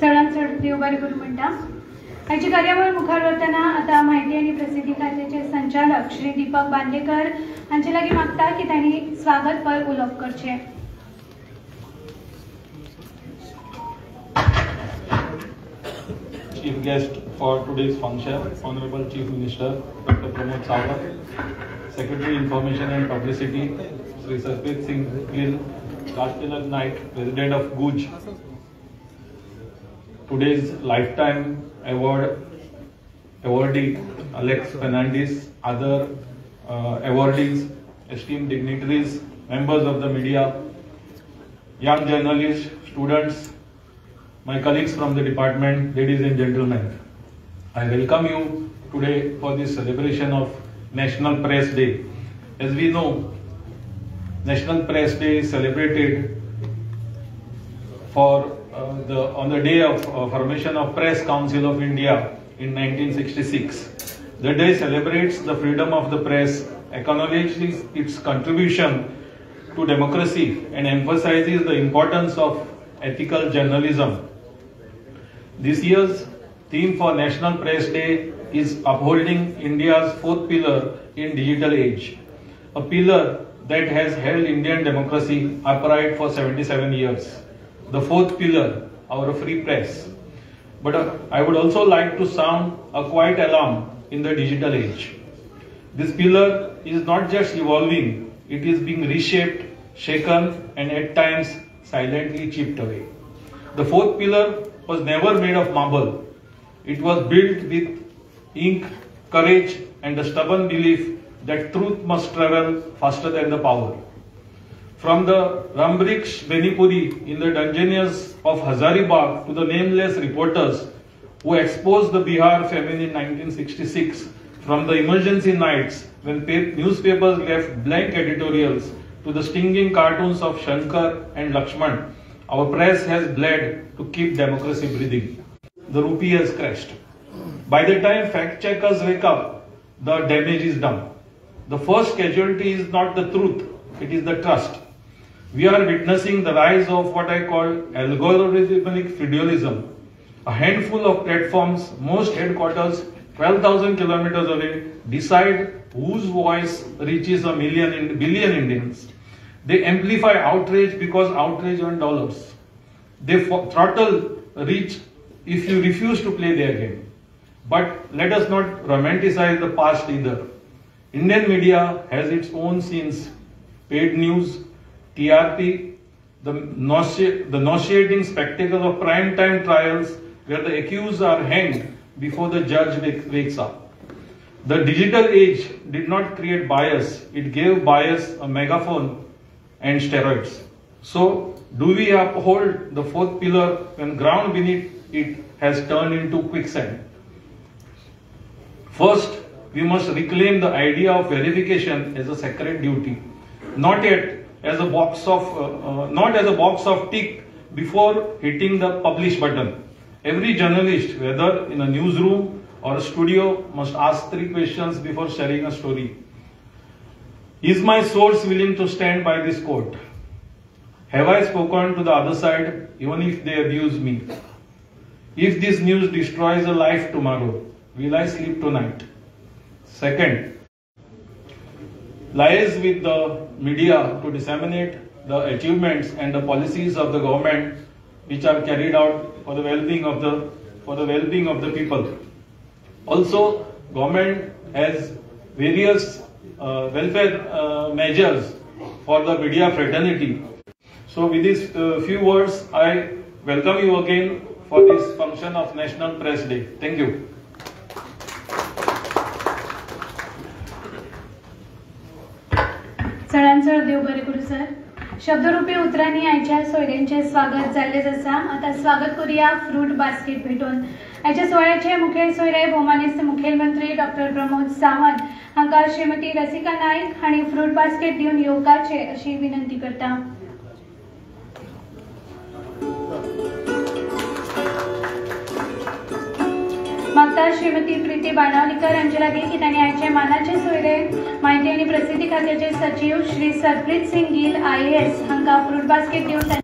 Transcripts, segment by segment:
चढाचढ देवबारी करून म्हणटा आयची कार्यावळ मुखार वतना आता माहिती आणि प्रसिद्धी खात्याचे संचालक श्री दीपक बांदेकर हांचे लागीं मागता की तांणी स्वागत पर उलोवप करचें. Chief guest for today's function, Honorable Chief Minister Dr. Pramod Sawant, Secretary Information and Publicity, Sri Sarpreet Singh Gill, Rajtilak Naik, President of Guj. Today's Lifetime awardee Alex Fernandez, other awardees, esteemed dignitaries, members of the media, young journalists, students, my colleagues from the department, ladies and gentlemen, I welcome you today for this celebration of National Press Day. As we know, National Press Day is celebrated on the day of formation of Press Council of India in 1966. The day celebrates the freedom of the press, acknowledges its contribution to democracy, and emphasizes the importance of ethical journalism. This year's theme for National Press Day is upholding India's fourth pillar in digital age, a pillar that has held Indian democracy upright for 77 years. The fourth pillar, our free press. But I would also like to sound a quiet alarm in the digital age. This pillar is not just evolving, it is being reshaped, shaken, and at times silently chipped away. The fourth pillar was never made of marble. It was built with ink, courage, and the stubborn belief that truth must travel faster than the power. From the Rambriks Benipuri in the dungeons of Hazaribagh to the nameless reporters who exposed the Bihar famine in 1966, from the emergency nights when newspapers left blank editorials to the stinging cartoons of Shankar and Lakshman, our press has bled to keep democracy breathing. The rupee has crashed. By the time fact checkers wake up, the damage is done. The first casualty is not the truth, it is the trust. We are witnessing the rise of what I call algorithmic feudalism. A handful of platforms, most headquarters 12,000 kilometers away, decide whose voice reaches a billion Indians. They amplify outrage because outrage earns dollars. They throttle reach if you refuse to play their game. But let us not romanticize the past either. Indian media has its own scenes, paid news, TRP, the nauseating spectacle of prime-time trials where the accused are hanged before the judge wakes up. The digital age did not create bias, it gave bias a megaphone and steroids. So, do we uphold the fourth pillar when ground beneath it has turned into quicksand? First, we must reclaim the idea of verification as a sacred duty, not as a box of tick before hitting the publish button. Every journalist, whether in a newsroom or a studio, must ask 3 questions before sharing a story. Is my source willing to stand by this quote? Have I spoken to the other side even if they abuse me? If this news destroys a life tomorrow, will I sleep tonight? Second, lies with the media to disseminate the achievements and the policies of the government which are carried out for the well-being of the people. Also, government has various welfare measures for the media fraternity. So with these few words, I welcome you again for this function of National Press Day. Thank you. चढांचढ देव बरे करू sir. शब्दरूपी उतरांनी आयच्या सोयऱ्यांचे स्वागत जाल्ले आसा. आता स्वागत करूया फ्रूट बास्केट भेटून. आयच्या सोहळ्याचे मुखेल सोयरे भौमानिस्त मुखेलमंत्री डॉक्टर प्रमोद सावंत हांका श्रीमती रसिका नाईक हांणी फ्रूट बास्केट दिवन येवपाचे अशी विनंती करता. मागता श्रीमती प्रीती बाणावलीकर हांचे लागीं की तांणी आयचे मानाचे सोयरे माहिती आनी प्रसिद्धी खात्याचे सचिव श्री सरप्रीत सिंग गिल IAS हांका फ्रूट बास्केट दिवन तांचे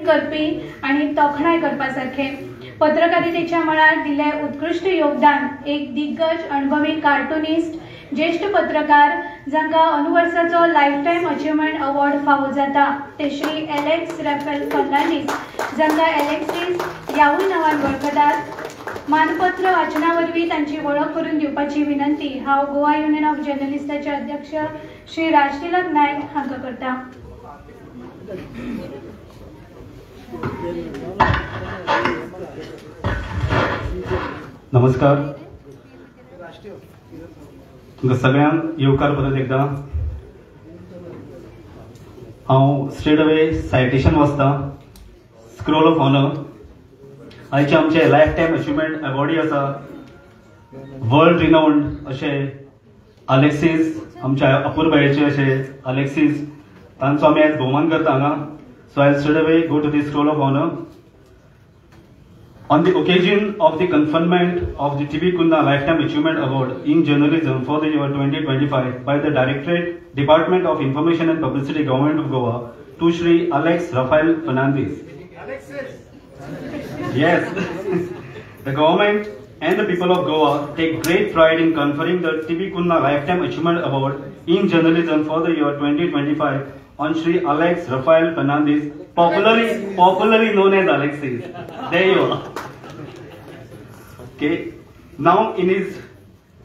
करपी आणि तोखणाय करपासारखे पत्रकारितेच्या मळार दिले उत्कृष्ट योगदान एक दिग्गज अनुभवी कार्टुनिस्ट ज्येष्ठ पत्रकार जांकां अनुवर्साचो लायफ टायम अचिव्हमेंट अवॉर्ड फावो जाता ते श्री एलेक्स राफेल फर्नांडीस जांकां एलेक्सीस ह्यावूय नांवान वळखतात. मानपत्र वाचना वरवीं तांची वळख करून दिवपाची विनंती हांव गोवा युनियन ऑफ जर्नलिस्टाचे अध्यक्ष श्री राजतिलक नायक हांकां करता. नमस्कार. तुमकां सगळ्यांक येवकार परत एकदा. हांव स्ट्रेट अवे सायटेशन वचता. स्क्रोल ऑफ ऑनर आयचे आमचे लायफ टायम अचिव्हमेंट अवॉर्डी आसा. वर्ल्ड रिनाउंड अशे अलेक्सीस आमच्या अपूर्बायेचे अशे अलेक्सीस तांचो आमी आयज भोवमान करता हांगा. So I'll straight away go to the scroll of honor. On the occasion of the conferment of the T.B. Kunna Lifetime Achievement Award in Journalism for the year 2025 by the Directorate Department of Information and Publicity, Government of Goa, to Shri Alex Rafael Fernandez. Yes, the government and the people of Goa take great pride in conferring the T.B. Kunna Lifetime Achievement Award in Journalism for the year 2025 on Shri Alex Rafael Fernandez, popularly known as Alexis. There you are. Okay. Now in his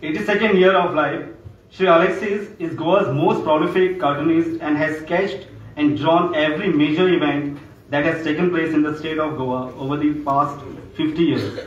82nd year of life, Shri Alexis is Goa's most prolific cartoonist and has sketched and drawn every major event that has taken place in the state of Goa over the past 50 years.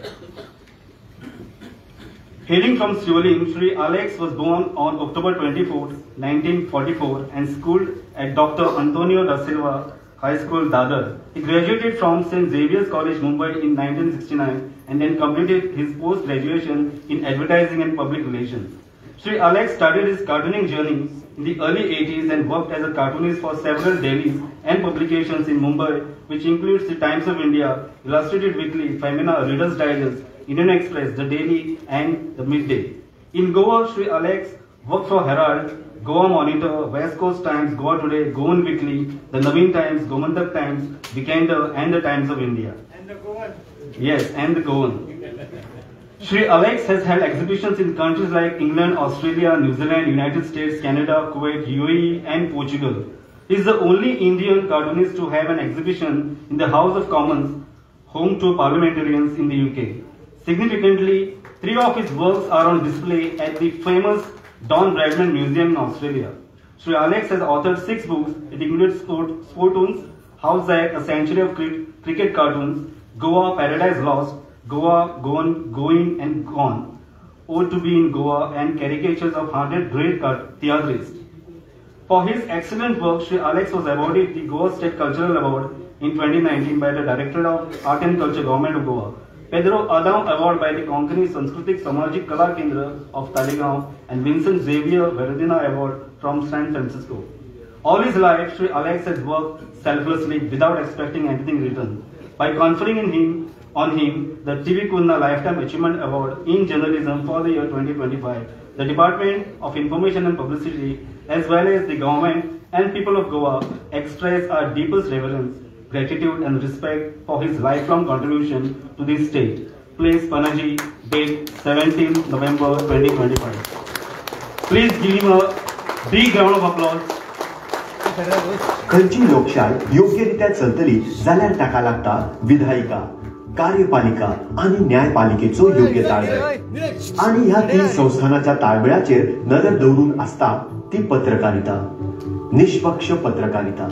Hailing from Siolin, Shri Alex was born on October 24, 1944 and schooled at Dr. Antonio da Silva High School, Dadar. He graduated from St. Xavier's College, Mumbai in 1969 and then completed his post-graduation in advertising and public relations. Shri Alex started his cartooning journey in the early 80s and worked as a cartoonist for several dailies and publications in Mumbai, which includes the Times of India, Illustrated Weekly, Femina, Reader's Digest, Indian Express, The Daily and The Midday. In Goa, Shri Alex worked for Herald, Goa Monitor, West Coast Times, Goa Today, Goan Weekly, The Naveen Times, Gomantak Times, Vikander and The Times of India. And the Goan. Yes, and the Goan. Shri Alex has held exhibitions in countries like England, Australia, New Zealand, United States, Canada, Kuwait, UAE and Portugal. He is the only Indian cartoonist to have an exhibition in the House of Commons, home to parliamentarians in the UK. Significantly, 3 of his works are on display at the famous Don Bradman Museum in Australia. Shri Alex has authored 6 books. It includes Sportoons, House Zack, A Century of Cricket Cartoons, Goa, Paradise Lost, Goa, Going and Gone, Ode to Be in Goa, and Caricatures of 100 Great Theatrists. For his excellent work, Shri Alex was awarded the Goa State Cultural Award in 2019 by the Directorate of Art and Culture, Government of Goa. Pedro Adam Award by the Konkani Sanskritik Samajik Kala Kendra of Talegaon and Vincent Xavier Veradina Award from San Francisco. All his life, Shri Alex has worked selflessly without expecting anything in return. By conferring on him the T.B. Kunna Lifetime Achievement Award in Journalism for the year 2025, the Department of Information and Publicity as well as the government and people of Goa, express our deepest reverence, gratitude and respect for his lifelong contribution to this state. Place Panaji, date 17 November 2025. Please give him a big round of applause. खंयची लोकशाय योग्यरित्या चलतली जाल्यार ताका लागता विधायिका, कार्यपालिका आणि न्यायपालिकेचो योग्य ताळमेळ. आणि ह्या तीन संस्थानाच्या ताळमेळाचेर नदर दवरून आसता ती पत्रकारिता, निष्पक्ष पत्रकारिता.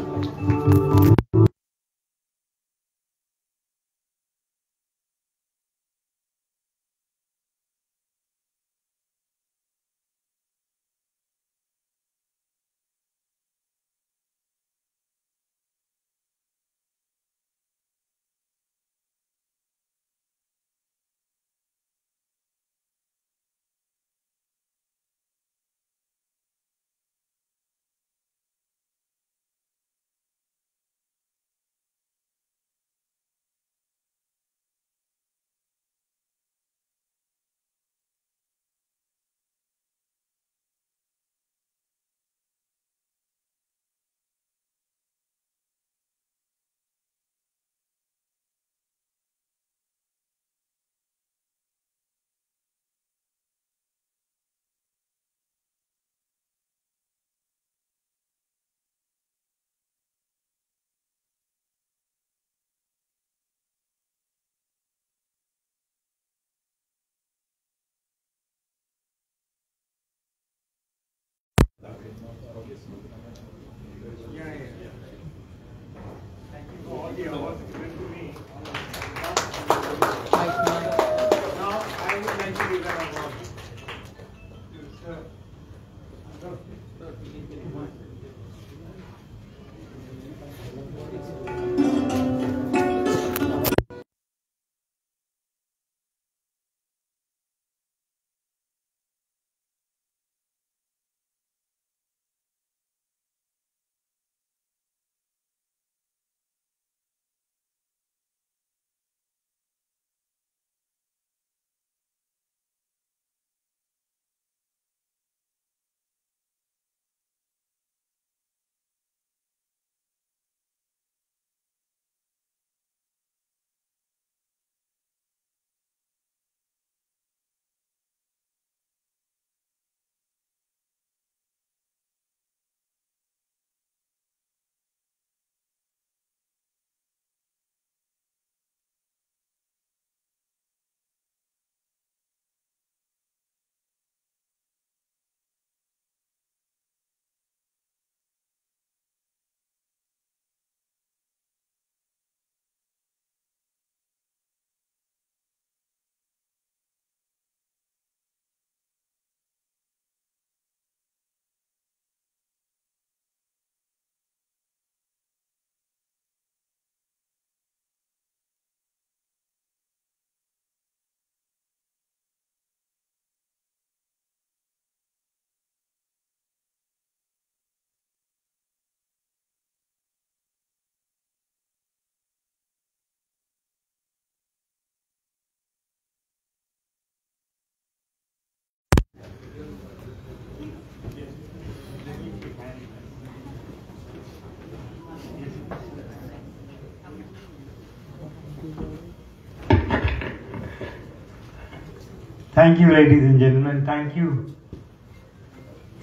Thank you, ladies and gentlemen. Thank you,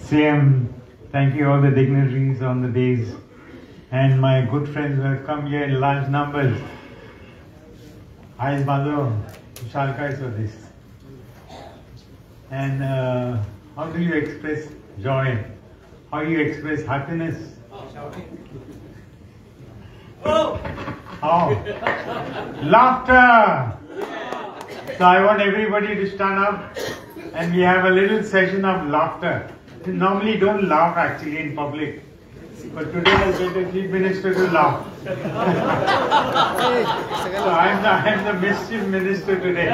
CM. Thank you, all the dignitaries on the days, and my good friends who have come here in large numbers. Eyes Balo, Shalkai for this. And how do you express joy? How do you express happiness? How? Laughter! So I want everybody to stand up and we have a little session of laughter. We normally don't laugh actually in public, but today I'll get the Chief Minister to laugh. So I'm the mischief minister today.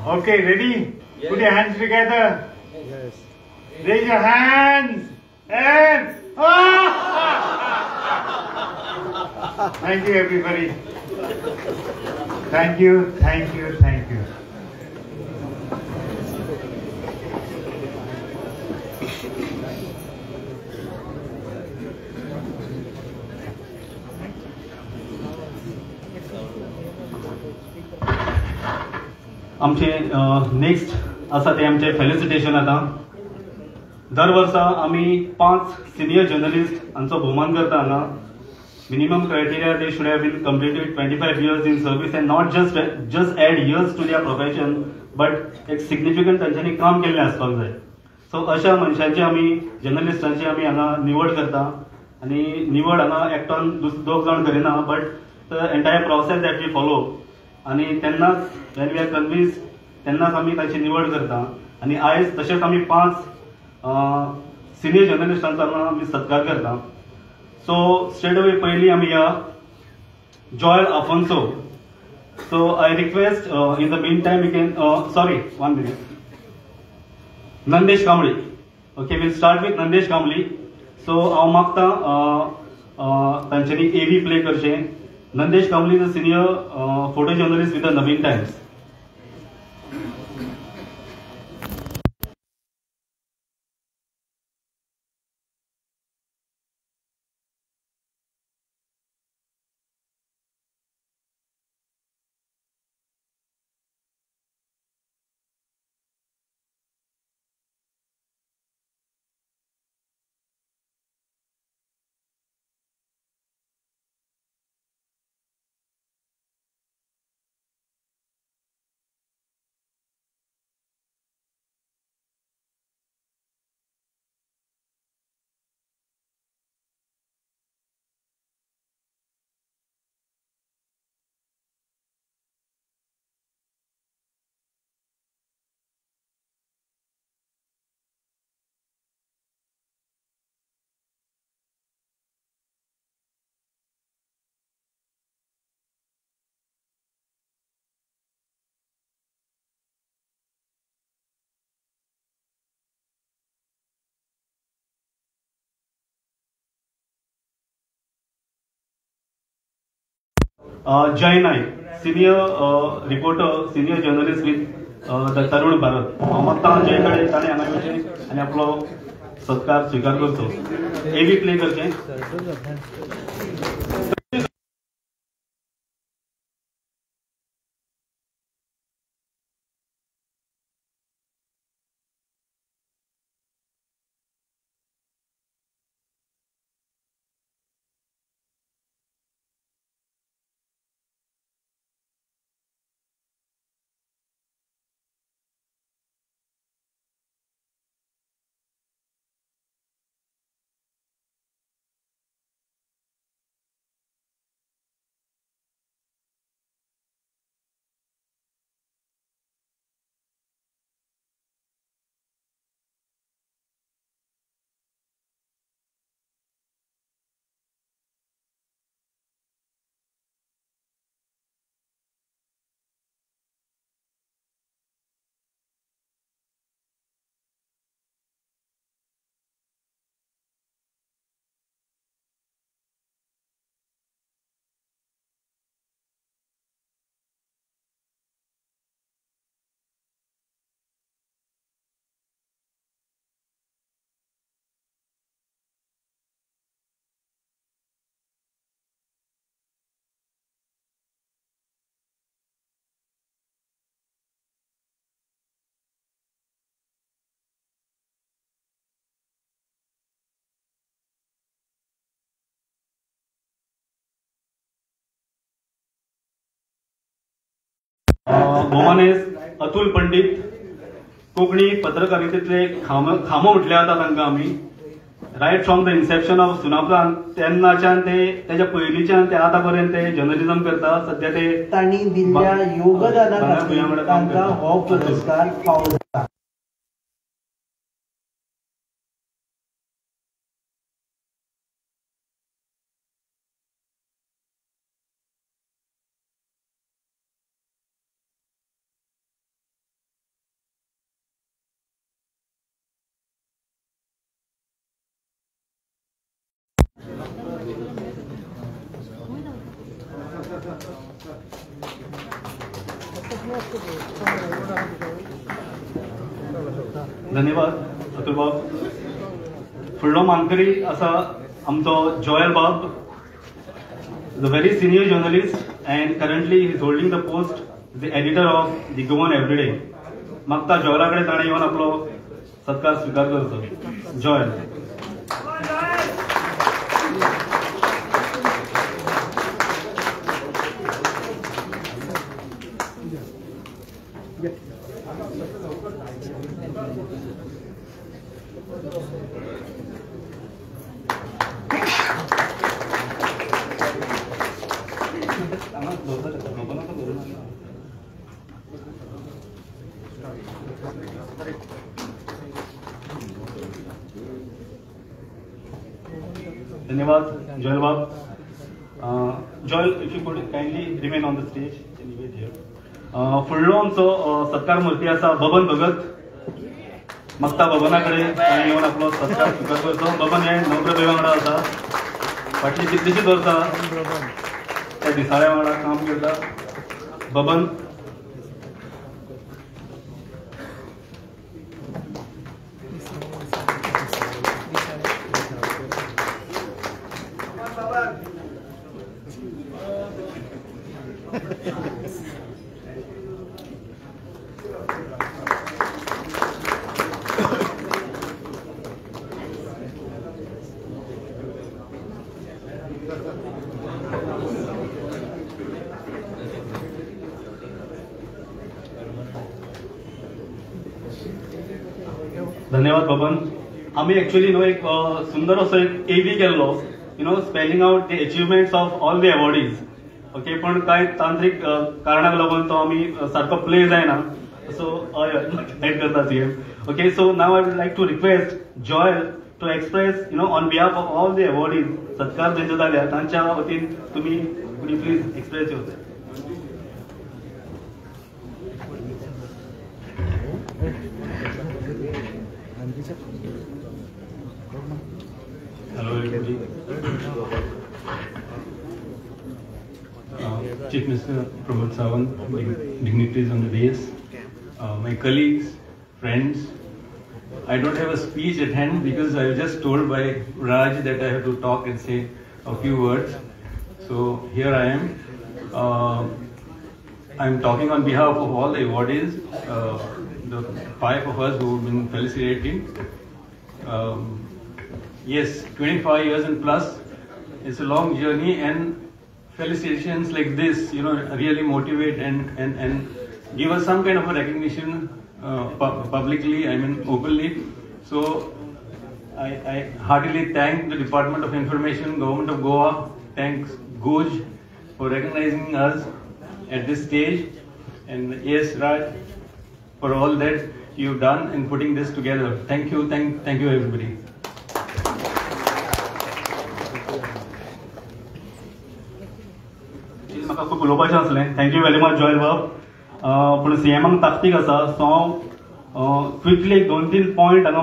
Okay, ready? Yes. Put your hands together. Yes. Raise your hands. And thank you, everybody. Thank you, thank you, thank you. आमचे next आसा ते आमचे felicitation आता. दर वर्सा आमी 5 senior journalist हांचो भोवमान करता हांगा. Minimum criteria, they should have been completed 25 years in service and not just add years to their profession, but एक significant तांच्यांनी काम केल्लें आसपाक जाय. सो अशा मनशांची आमी जर्नलिस्टांची आमी हांगा निवड करता आनी निवड हांगा एकटोन दोग जाण करिना, but the entire process that we follow आनी तेन्नाच वेन वी आर कन्विन्स तेन्नाच आमी ताची निवड करता. आनी आयज तशेंच आमी 5 सिनियर जर्नलिस्टांचो हांगा आमी सत्कार करता. So straight away पहली आमी या Joel Afonso. So I request in the meantime we can sorry 1 minute. Nandesh Kamli. Okay, we'll start with Nandesh Kamli. So हांव मागता तांच्यांनी AV प्ले करचें. Nandesh Kamli is a senior photo journalist with the Navin Times. Jay Naik, senior reporter, senior journalist with the Tarun Bharat. हांव मागता जय कडे ताणें हांगा येवचें आनी आपलो सत्कार स्विकार करचो. एवी प्ले करचें. भोमानेस अतुल पंडित, कोंकणी पत्रकारितेतले खामो म्हटले जाता तांकां आमी. Riot from the Inception of Sunaparant तेन्नाच्यान ते तेच्या पयलींच्यान ते आतां पर्यंत ते जर्नलिझम करता. सध्या ते तांणी दिल्ल्या योगदाना खातीर तांकां हो पुरस्कार फावो जाता. धन्यवाद अतुल बाब. फुडलो मानकरी आसा आमचो जोयल बाब, the very senior journalist, and currently he is holding the post the editor of the Goan Everyday. मागता जॉयलाकडे ताणे येऊन आपलो सत्कार स्वीकार करतो. जॉयल. धन्यवाद Joel Bob. Joel, if you could kindly remain on the stage. फुडलो आमचो सत्कार मूर्ती आसा बबन भगत. मागता बबनाकडे येवन आपलो सत्कार स्वीकार करचो. बबन हे नवप्रभे वांगडा आसा. फाटली कितलीशीच वर्सां त्या दिसाळ्या वांगडा काम करता. बबन धन्यवाद बबन. आम्ही ऍक्च्युअली नो एक सुंदर असो एक एवी केल्लो spelling out the achievements of all the awardees. Okay, पण कांय तांत्रिक कारणाक लागून तो आम्ही सारको प्ले जायना. सो हय हेड करता CM. Okay, so now I would like to request Joel to express on behalf of all the awardees सत्कार जेंचे जाल्या तांच्या वतीन तुमी please express your. Hello everybody. Chief Minister Pramod Sawant, dignitaries on the dais, my colleagues, friends. I don't have a speech at hand because I was just told by Raj that I have to talk and say a few words. So here I am. I'm talking on behalf of all the awardees, the 5 of us who have been felicitated. Yes, 25 years and plus, it's a long journey, and felicitations like this, really motivate and give us some kind of a recognition publicly, openly. So I heartily thank the Department of Information, Government of Goa, thanks Goj for recognizing us at this stage, and yes, Raj, for all that you've done in putting this together. Thank you everybody. म्हाका खूब उलोवपाचें आसलें. Thank you very much Joel बाब. पूण सीएमाक ताकतीक आसा, सो हांव quickly 2-3 point हांगा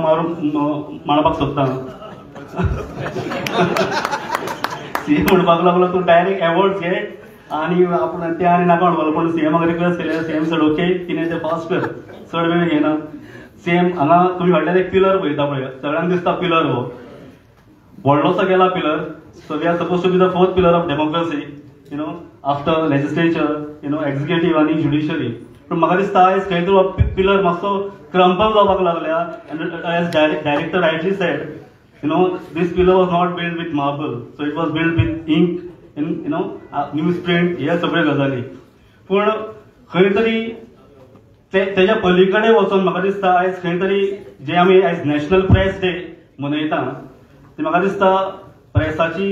मारपाक सोदतां. सीएम म्हणपाक लागलो तूं डायरेक्ट अवॉर्ड्स घे आनी आपूण ते आनी नाका म्हणपाक, पूण सीएमाक रिक्वेस्ट केलें. सीएम सेड ओके, कितें तें फास्ट कर, चड वेळ घेना. सीएम हांगा तुमी फाटल्यान एक पिलर पळयता पळय, सगळ्यांक दिसता पिलर हो व्हडलोसो गेला pillar. So we are suppose to be the 4th pillar of democracy, after legislature, executive आणि ज्युडिशरी. पण म्हाका दिसता आयज खंय तरी पिलर मातसो क्रम्पल जावपाक लागल्या. As director rightly said, this pillar was not built with marble, so it was built with ink, newsprint, ह्या सगळ्या गजाली. पण खंय तरी तेच्या पलीकडे वचून म्हाका दिसता आयज खंय तरी जे आमी आयज नॅशनल प्रेस डे मनयता, ते म्हाका दिसता प्रेसाची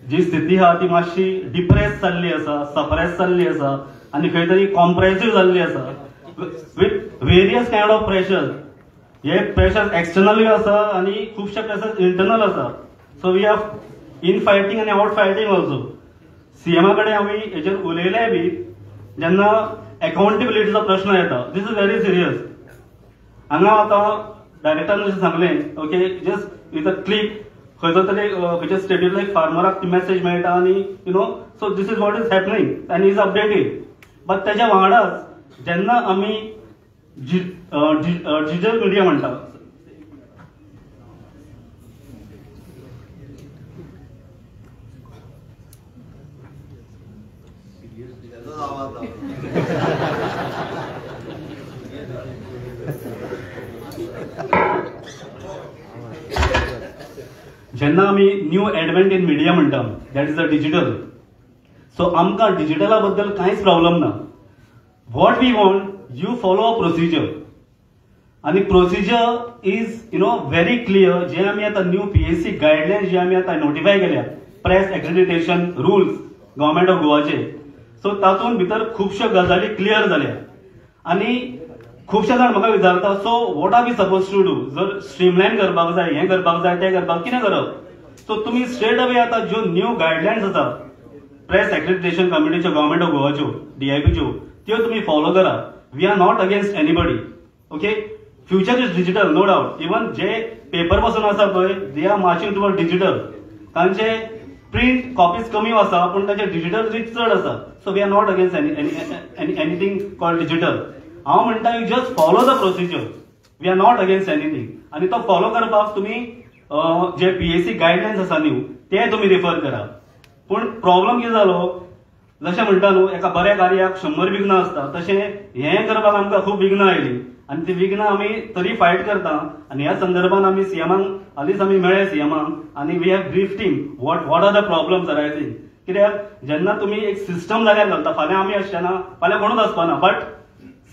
जी स्थिती आहा ती मातशी डिप्रेस जाल्ली आसा, सप्रेस जाल्ली आसा आनी खंय तरी कॉम्प्रेसिव्ह जाल्ली आसा with various kind of pressure. हे प्रेशर एक्सटर्नली आसा आणि खुबशे प्रेशर इंटरनल आसा. So we are in fighting आणि आउट फायटींग ऑल्सो. सीएमा कडेन आमी हेचेर उलयले बी जेन्ना अकाउंटेबिलिटीचो प्रश्न येता. This is very serious. हांगा आतां डायरेक्टरान अशें सांगलें, okay, just with a click खंयचो तरी खंयच्या स्टेटींतलो एक फार्मराक ती मेसेज मेळटा आनी so this is what is happening आनी इज अपडेटेड. बट तेच्या वांगडाच जेन्ना आमी डिजिटल मीडिया म्हणटा, जेन्ना आमी न्यू एडवेंट इन मिडिया म्हणटा, that is the digital. So आमकां डिजिटला बद्दल कांयच प्रॉब्लेम ना. What we want, you follow a procedure. आणि प्रोसिजर इज व्हेरी क्लियर. जे आमी आतां न्यू PSC गायडलायन्स जे आमी आतां नोटिफाय केल्या, press accreditation rules government of गोवाचे, सो तातूंत भितर खुबश्यो गजाली क्लियर जाल्या. आनी खुबशे जाण म्हाका विचारता, so what are we suppose to do? जर स्ट्रीमलायन करपाक जाय, हें करपाक जाय, तें करपाक कितें करप? सो तुमी स्ट्रेट अवे आतां ज्यो न्यू गायडलायन्स आसा प्रेस एक्रेडिटेशन कमिटीच्यो गव्हर्मेंट ऑफ गोवाच्यो, DIPच्यो, त्यो तुमी फॉलो करा. We are not against anybody. Okay, future is digital, no doubt. Even जे पेपर पासून आसा पळय, they are marching toward digital. तांचे प्रिंट कॉपीज कमी आसा, पूण ताचे डिजिटल रीच चड आसा. So we are not against anything called digital. हांव म्हणटा, you just follow the procedure. We are not against anything. आनी तो फॉलो करपाक तुमी जे PSC गायडलायन्स आसा न्यू, ते तुमी रिफर करा. पूण प्रॉब्लेम कितें जालो, जशें म्हणटा न्हू, एका बऱ्या कार्याक 100 विघ्नां आसता, तशें हें करपाक आमकां खूब विघ्नां आयलीं. आनी ती विघ्नां आमी तरी फायट करता. आनी ह्या संदर्भात आमी CMाक हालींच आमी मेळ्ळे CMाक, आनी we have briefed him what are the problems arising. कित्याक जेन्ना तुमी एक सिस्टम जाग्यार घालता, फाल्यां आमी आसचेना, फाल्यां कोणूच आसपाना, बट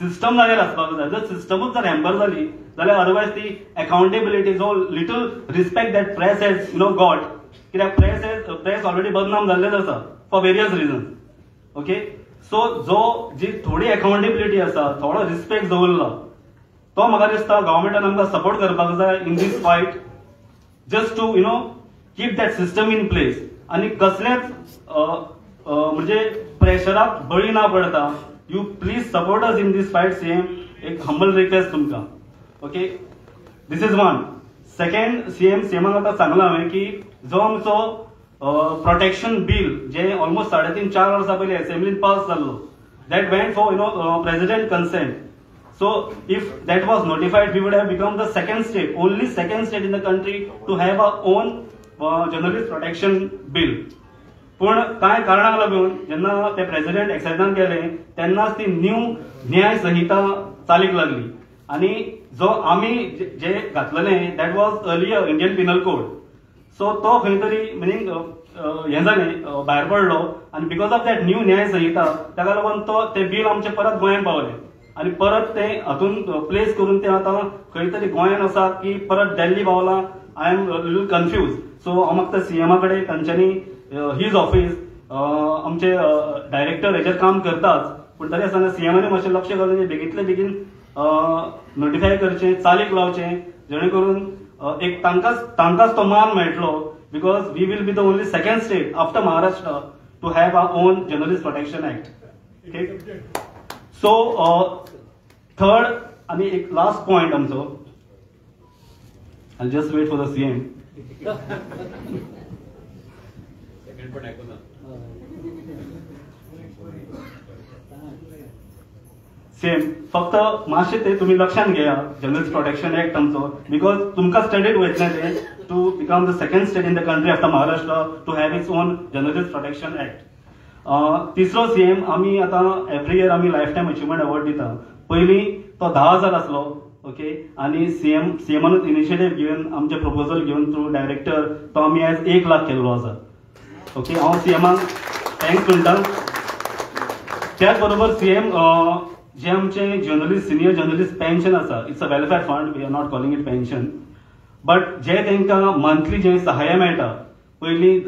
सिस्टम जाग्यार आसपाक जाय. जर सिस्टमूच जर हॅम्पर जाली जाल्यार अदरवायज ती अकाउंटेबिलिटी, जो little respect that press has got, कित्याक प्रेस ऑलरेडी बदनाम जाल्लेच आसा फॉर वेरियस रिजन्स. ओके, सो जी थोडी अकाउंटेबिलिटी आसा, थोडो रिस्पेक्ट दवरला, तो म्हाका दिसता गव्हर्मेंटान आमकां सपोर्ट करपाक जाय in this fight, just to keep that system in place. आनी कसलेच म्हणजे प्रेशराक बळी ना पडता. You please support us in this fight CM. एक हंबल रिक्वेस्ट तुमकां. Okay, this is one. Second, CMाक आतां सांगलां हांवें की जो आमचो प्रोटेक्शन बिल, जे ऑलमोस्ट 3.5-4 वर्सां पयलीं असेंब्लीन पास जाल्लो, that went for president consent. So if that was notified, we would have become the second state, only second state in the country to have our own journalist protection bill. पण काय कारणाक लागून जेन्ना ते president एक्सेप्टान केले, तेन्नाच ती new न्याय संहिता चालीक लागली. आनी जो आमी जे घातलेले, that was earlier Indian penal code. So तो खंय तरी मिनींग हें जालें, भायर पडलो. आनी बिकॉज ऑफ दॅट न्यू न्याय संहिता, ताका लागून ते बिल आमचे परत गोंयांत पावले. आणि परत ते हातून प्लेस करून ते आता खंय तरी गोंयांत आसा की परत दिल्ली पावला. I am little confuse. सो हांव म्हाका CMा कडेन तांच्यांनी हीज ऑफिस, आमचे डायरेक्टर हेचेर काम करताच, पूण तरी आसतना CMानी मातशें लक्ष घालून बेगींतले बेगीन नोटिफाय करचें, चालीक लावचें, जेणे करून एक तांकांच तो मान मेळटलो. Because we will be the only second state after Maharashtra to have our own journalist protection act. Okay, so third आणि एक लास्ट पॉइंट आमचो, I just wait for the CM. Same फक्त मातशें ते तुमी लक्षात घेया जर्नलिस्ट प्रोटेक्शन ऍक्ट आमचो, बिकॉज तुमकां स्टडीड वयतलें ते to become the second state in the country after Maharashtra to have its own journalist protection act. तिसरो CM आमी आतां एवरी इयर आमी लायफ टायम अचिवमेंट अवॉर्ड दिता. पयलीं तो 10,000 आसलो. ओके, आनी CMानूच इनिशिएटीव घेवन आमचे प्रपोजल घेवन थ्रू डायरेक्टर तो आमी आयज 1 लाख केल्लो आसा. ओके, हांव CMाक थँक्स म्हणटा. त्याच बरोबर CM जे आमचे जर्नलिस्ट, सिनियर जर्नलिस्ट पेन्शन आसा, it's a welfare fund, we are not calling it pension, but जे तांकां मंथली जे सहाय्य मेळटा, पयलीं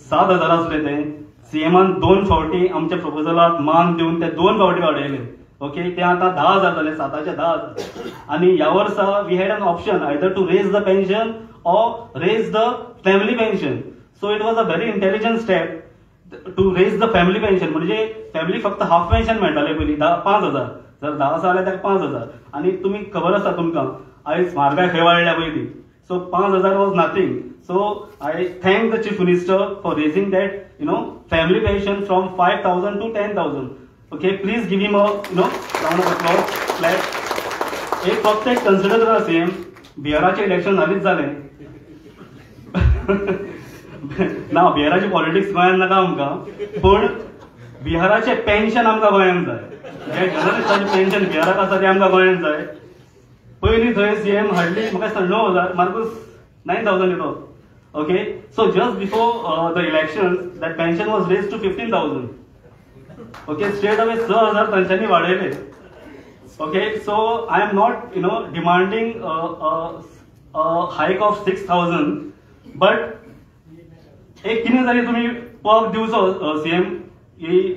7,000 आसले ते CMान 2 फावटी आमच्या प्रपोजलाक मान दिवन ते 2 फावटी वाडयले. ओके, ते आतां 10,000 जाले, 7चे 10,000. आनी ह्या वर्सा we had an option either to raise the pension or raise the family pension. So it was a very intelligent step to raise the family pension. म्हणजे फॅमिली फक्त हाफ पेन्शन मेळटाले पयलीं 5,000, जर 10 आसा जाल्यार ताका 5,000. आनी तुमी खबर आसा तुमकां आयज म्हारगाय खंय वाडल्या पयलीं. सो 5,000 was nothing. So I thank the chief minister for raising that family pension from 5,000 to 10,000. Okay, please give him a round of applause. एक फक्त एक कन्सिडर करा CM, बिहाराचे इलेक्शन झालीच जाले ना, बिहाराची पॉलिटिक्स गोंयांत नाका आमकां, पूण बिहाराचे पेन्शन आमकां गोंयांत जाय. जे जर्नलिस्टांचे पेन्शन बिहाराक आसा ते आमकां गोंयांत जाय. पयलीं थंय CM हार्डली म्हाका दिसता 9,000, मार्कूस 9,000 येतो. Okay, so just before the elections, that pension was raised to 15,000. Okay, straight away 6,000 तांच्यांनी वाडयले. Okay, so I am not, demanding a hike of 6,000, but एक कितें जाली तुमी पग दिवचो CM,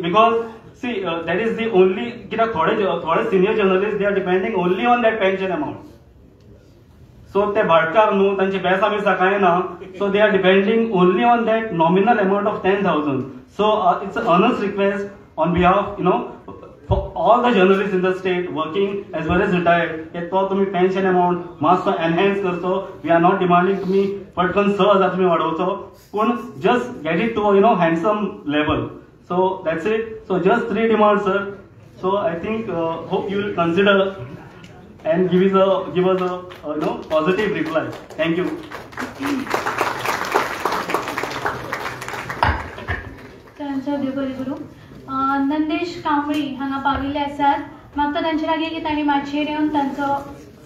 because see that is the only कित्याक थोडे senior journalists, they are depending only on that pension amount. So ते भाटकार न्हू, तांचे बेसा बिसा कांय ना, so they are depending only on that nominal amount of 10,000. So it's an earnest request on behalf, for all the journalists in the state working as well as retired, that तो तुम्ही pension amount मातसो enhance करचो. We are not demanding तुम्ही पटकन 6,000 तुम्ही वाडोवचो, पण just get it to a handsome level. So that's it. So just 3 demands, sir. So I think hope you will consider and give us a positive reply. Thank you. Nandesh Kambli हांगा पाविल्ले आसात. म्हाका तांचे लागीं की तांणी माचयेर येवन तांचो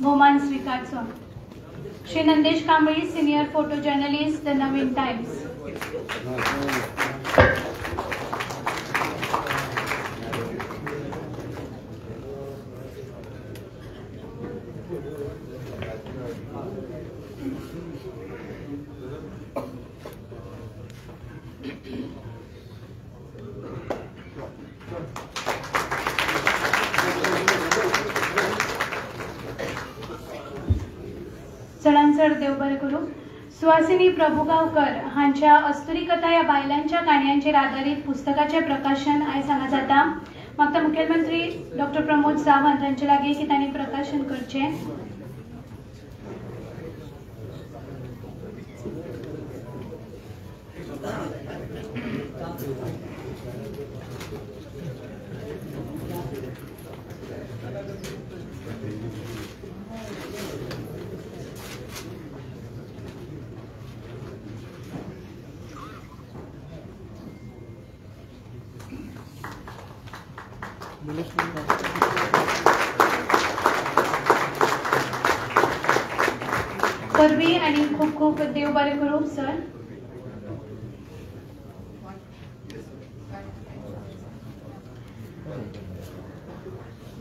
भोवमान स्विकारचो. Shri Nandesh Kambli, senior photo journalist, the Navhind Times. चढांचड देव बरें करूं. सुहासिनी प्रभुगांवकर हांच्या अस्तुरी कथा ह्या बायलांच्या काणयांचेर आदारीत पुस्तकाचे प्रकाशन आयज हांगा जाता. म्हाका मुखेलमंत्री डॉक्टर प्रमोद सावंत हांचे लागीं की तांणी प्रकाशन करचें. परवी आणि खूप खूप देव बरें करूं सर.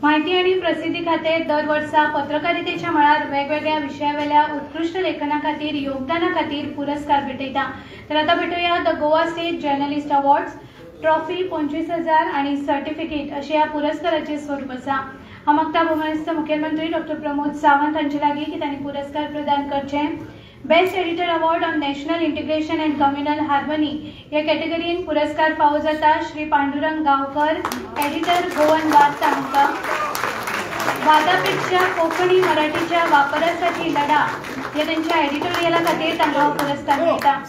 माहिती आणि प्रसिद्धी खाते दर वर्सा पत्रकारितेच्या मळार वेगवेगळ्या विशयावेल्या उत्कृष्ट लेखना खातीर योगदाना खातीर पुरस्कार भेटयता. तर आता भेटूया the Goa state journalist awards. Trophy 25,000 आणि सर्टिफिकेट अशें ह्या पुरस्काराचे स्वरूप आसा. हांव मागता भोवमानस्थ मुखेलमंत्री डॉक्टर प्रमोद सावंत हांचे लागीं की तांणी पुरस्कार प्रदान करचे. Best editor award on national integration and communal harmony ह्या कॅटेगरीन पुरस्कार फावो जाता श्री पांडुरंग गांवकर, एडिटर गोवन वार्ता हांकां. वादापेक्षा कोंकणी मराठीच्या वापरासाठी लढा ह्या तांच्या एडिटोरियला खातीर तांकां हो पुरस्कार मेळटा.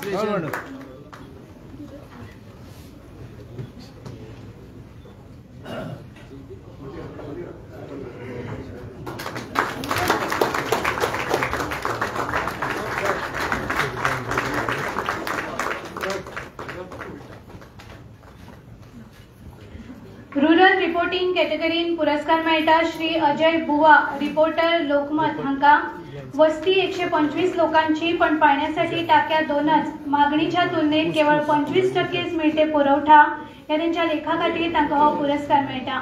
रुरल रिपोर्टिंग कॅटेगरीन पुरस्कार मेळटा श्री अजय बुवा, रिपोर्टर लोकमत हांकां. वस्ती 125 लोकांची पण पाण्यासाठी टाक्या 2च, मागणीच्या तुलनेत केवळ 25%च मिळते पुरवठा ह्या त्यांच्या लेखा खातीर तांकां हो पुरस्कार मेळटा.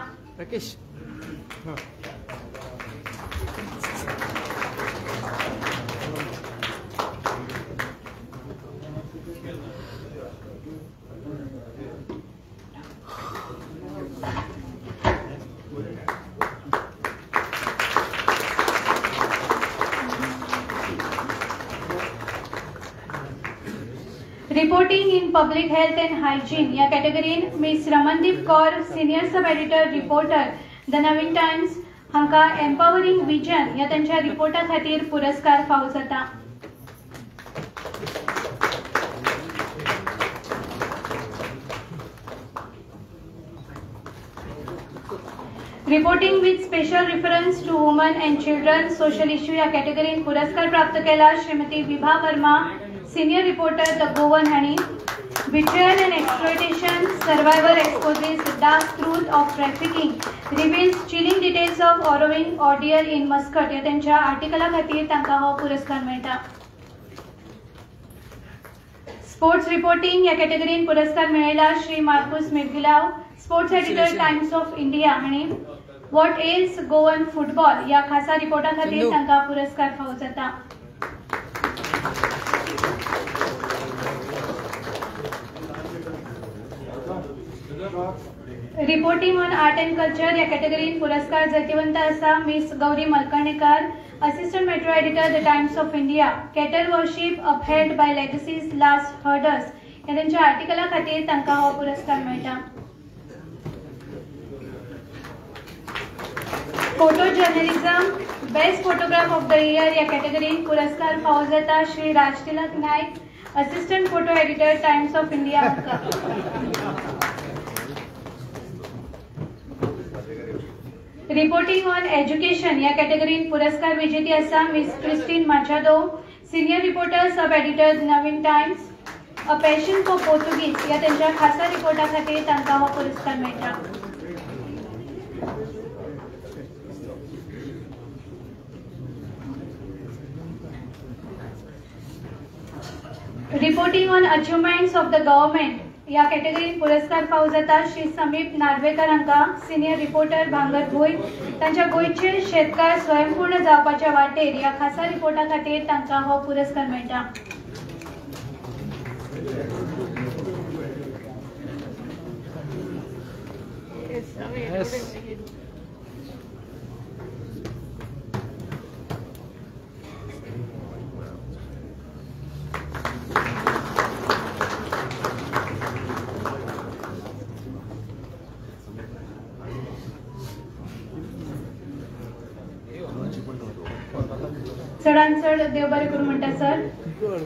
Reporting in public health and hygiene या कॅटेगरीन miss Ramandeep Kaur, senior sub editor reporter, the Navhind Times हांकां एम्पावरिंग विजन या त्यांच्या रिपोर्टा खातीर पुरस्कार फावो जाता. Reporting with special reference to women and children social issue या कॅटेगरीन पुरस्कार प्राप्त केला Shrimati Vibha Verma, senior reporter the Goan हांणी. Betrayal and exploitation, survivor exposes the dark truth of trafficking, reveals chilling details of harrowing ordeal in Muscat या त्यांच्या आर्टिकला खातीर तांकां हो पुरस्कार मेळटा. स्पोर्ट्स रिपोर्टिंग या कॅटेगरीन पुरस्कार मेळयला Shri Marcus Mergulhao, sports editor Times of India आणि व्हॉट एल्स गोवन फुटबॉल या खासा रिपोर्टा खातीर तांकां पुरस्कार फावो जाता. Reporting on art and culture या कॅटेगरीन पुरस्कार जैतिवंत आसा miss Gauri Malkarnekar, assistant metro editor the Times of India. Cattle worship upheld by legacies last herders या त्यांच्या आर्टिकला खातीर तांकां हो पुरस्कार मेळटा. Photo journalism best photograph of the year या कॅटेगरीन पुरस्कार फावो जाता Shri Rajtilak Naik, assistant photo editor Times of India. Reporting on education या कॅटेगरीन पुरस्कार विजेती आसा miss Christine Machado, senior reporter sub editor Navhind Times. A passion for Portuguese या त्यांच्या खासा रिपोर्टा खातीर तांकां हो पुरस्कार मेळटा. Reporting on achievements of the government या कॅटेगरीन पुरस्कार फावो जाता श्री समीप नार्वेकर हांकां, सिनियर रिपोर्टर भांगरभूंय. तांच्या गोंयचे शेतकार स्वयंपूर्ण जावपाच्या वाटेर या खासा रिपोर्टा खातीर तांकां हो पुरस्कार मेळटा. चडांत चड देव बरें करूं म्हणटा सर.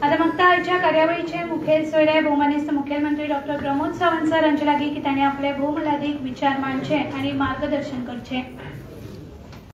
आता मागता आयच्या कार्यावळीचे मुखेल सोयरे भौमानिस्त मुखेलमंत्री डॉक्टर प्रमोद सावंत सर हांचे लागीं की तांणी आपले भौमोलादीक विचार मांडचे आणि मार्गदर्शन करचें.